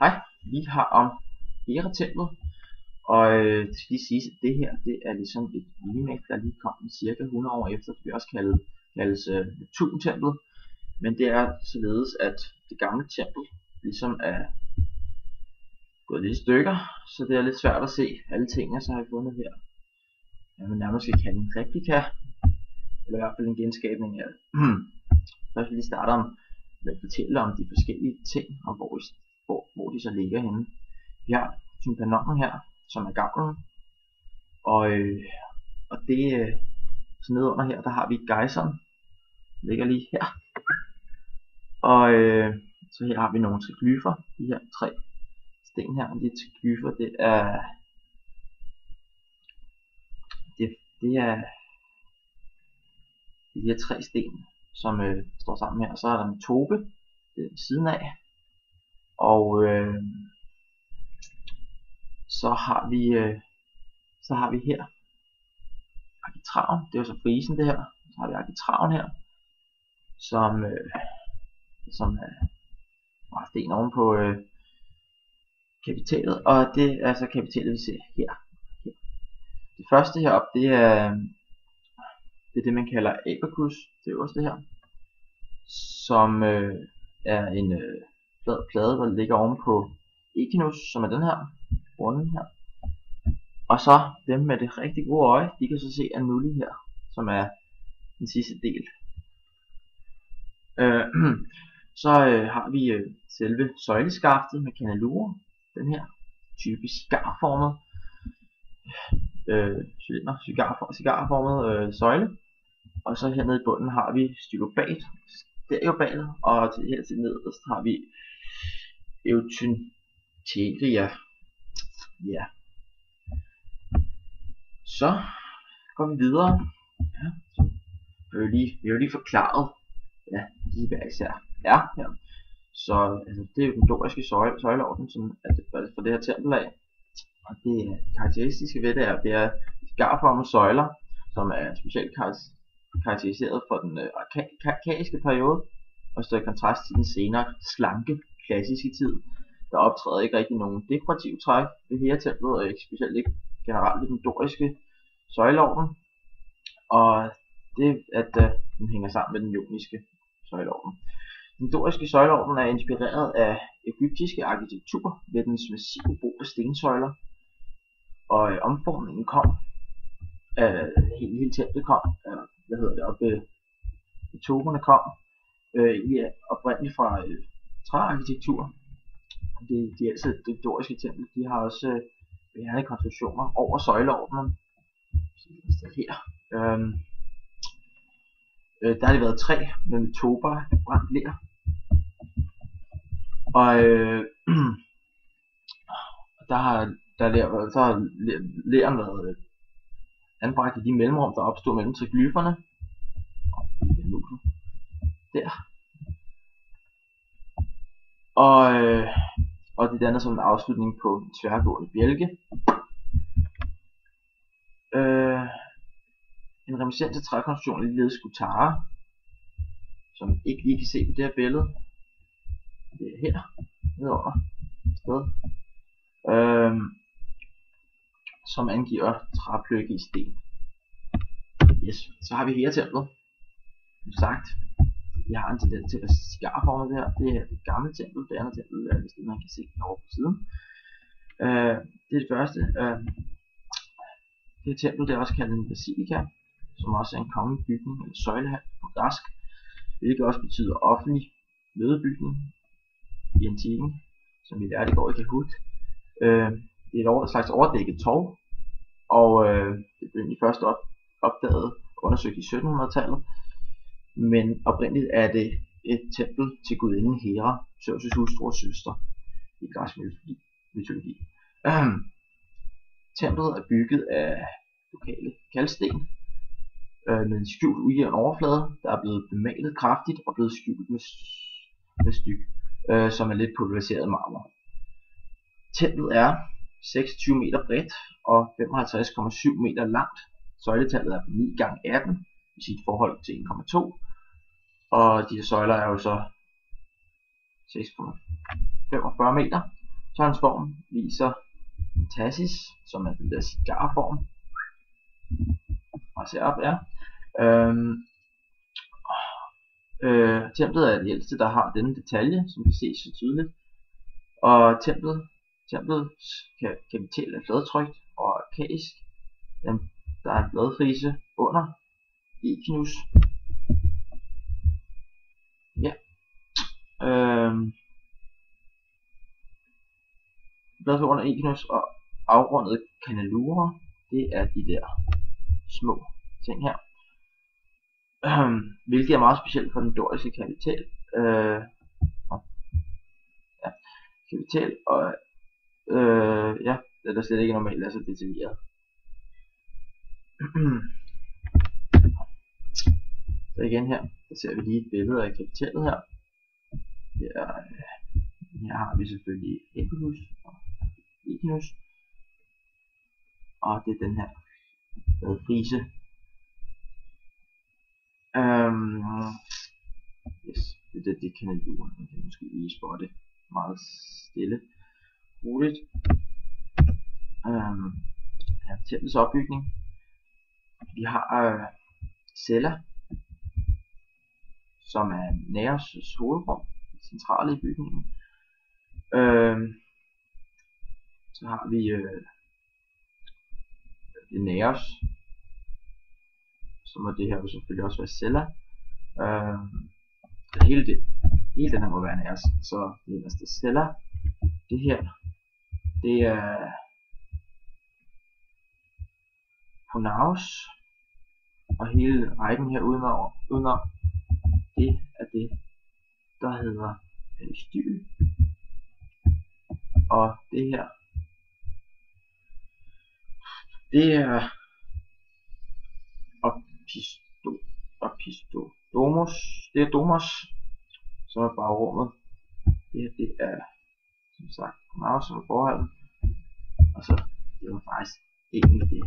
Hej, vi har om Hera-templet, og det skal lige siges, at det her det er ligesom et remake, der lige kom cirka 100 år efter. Det bliver også kaldes Neptun-templet, men det er således, at det gamle tempel ligesom er gået lidt i stykker, så det er lidt svært at se alle tingene, så har vi fundet her. Jeg vil nærmest skal kalde en replika, eller i hvert fald en genskabning af det. Først vil vi starte med at fortælle om de forskellige ting, om hvor de så ligger henne. Vi har tympanonen her, som er gavlen, og det så nede under her, der har vi gejseren, ligger lige her, og så her har vi nogle triglyfer, de her 3 sten her, og de triglyfer, det er de her 3 sten, som står sammen her, og så er der en tobe ved siden af, og så har vi her arkitraven, det er jo så frisen det her, så har vi arkitraven her, som er sten oven på kapitalet, og det er så kapitalet vi ser her. Det første heroppe, det er det man kalder Abacus, det øverste her, som er en flad plade, der ligger oven på Echinus, som er den her runde her. Og så dem med det rigtig gode øje, de kan så se Annuli her, som er den sidste del. Så har vi selve søjleskaftet med kanalure, den her type cigarformet cigarformet søjle. Og så hernede i bunden har vi stylobat, stereobalet, og her til nederst har vi Eutynteria. Ja. Så går vi videre. Ja, så vi har jo lige forklaret, ja, de hver især er her. Så altså, det er jo den doriske søjleorden, som er for det her tempel af. Og det karakteristiske ved det er cigarformede søjler, som er specielt karakteriseret for den arkaiske periode, og står i kontrast til den senere slanke klassiske tid. Der optræder ikke rigtig nogen dekorativ træk ved Hera-templet, og ikke specielt ikke generelt ved den doriske søjleorden, og det at den hænger sammen med den joniske søjleorden. Den doriske søjleorden er inspireret af egyptiske arkitektur ved dens massive brug af stensøjler, og omformningen kom hele templet kom, togerne kom oprindeligt fra træarkitektur. Det doriske tempel, de har også bærende konstruktioner over søjleordenen. Her der har det været træ med tober af brændt ler, og så har leren været anbragt i de mellemrum, der opstod mellem triglyferne. Der. Og det danner som en afslutning på en tværgående bjælke. En reminiscens til trækonstruktion er ligeledes skutara, som ikke lige kan se på det her billede. Det er her, nedenunder sted, som angiver træpløkke i sten. Yes. Så har vi Hera-templet. Som sagt, vi har en tendens til at være cigarformet her. Det er det gamle tempel, det andet tempel er hvis det man kan se over på siden. Det er det første. Det tempel det er også kaldt en basilika, som også er en kongelig bygning, eller søjlehal på græsk, hvilket også betyder offentlig mødebygning i antikken, som vi lærte i går i Kahoot. Det er et slags overdækket torv, og det blev egentlig først opdaget og undersøgt i 1700-tallet, men oprindeligt er det et tempel til gudinden Hera, Zeus' hustru og søster i græsk mytologi. Templet er bygget af lokale kalksten med en skjult ujævn overflade, der er blevet bemalet kraftigt og blevet skjult med styg, som er lidt pulveriseret marmor. Templet er 26 meter bredt og 55,7 meter langt. Søjletallet er 9 gange 18 i sit forhold til 1,2, og de her søjler er jo så 6,45 meter. Så hans form viser en tassis, som er den der cigarform. Og ser op, ja. Templet er det ældste, der har denne detalje, som kan ses så tydeligt. Og templets kapitel er fladtrykt og arkaisk. Der er en bladfrise under Equinus. Ja. Bladfrise under Equinus og afrundede kandelurer. Det er de der små ting her. Hvilket er meget specielt for den doriske kapitel. Kapitel og ja, det er der slet ikke normalt er så detaljeret. Så igen her, der ser vi lige et billede af kapitellet her. Her har vi selvfølgelig Equinus og Equinus. Og det er den her bladfrise. Yes, det er kandeluren. Man kan måske lige spotte meget stille, roligt. Ja, templets opbygning. Vi har celler, som er Naos' hovedrum, centrale i bygningen. Så har vi det Naos, så må det her jo selvfølgelig også være celler. Hele den her må være Naos, så det er celler. Det her, det er Pronaos, og hele rækken her udenom det er det, der hedder styl. Og det her, det er Opistodomos, det er Domos, som er bagrummet. Det her, det er som sagt Pronaos, som er forholdet. Og så, det var faktisk egentlig det.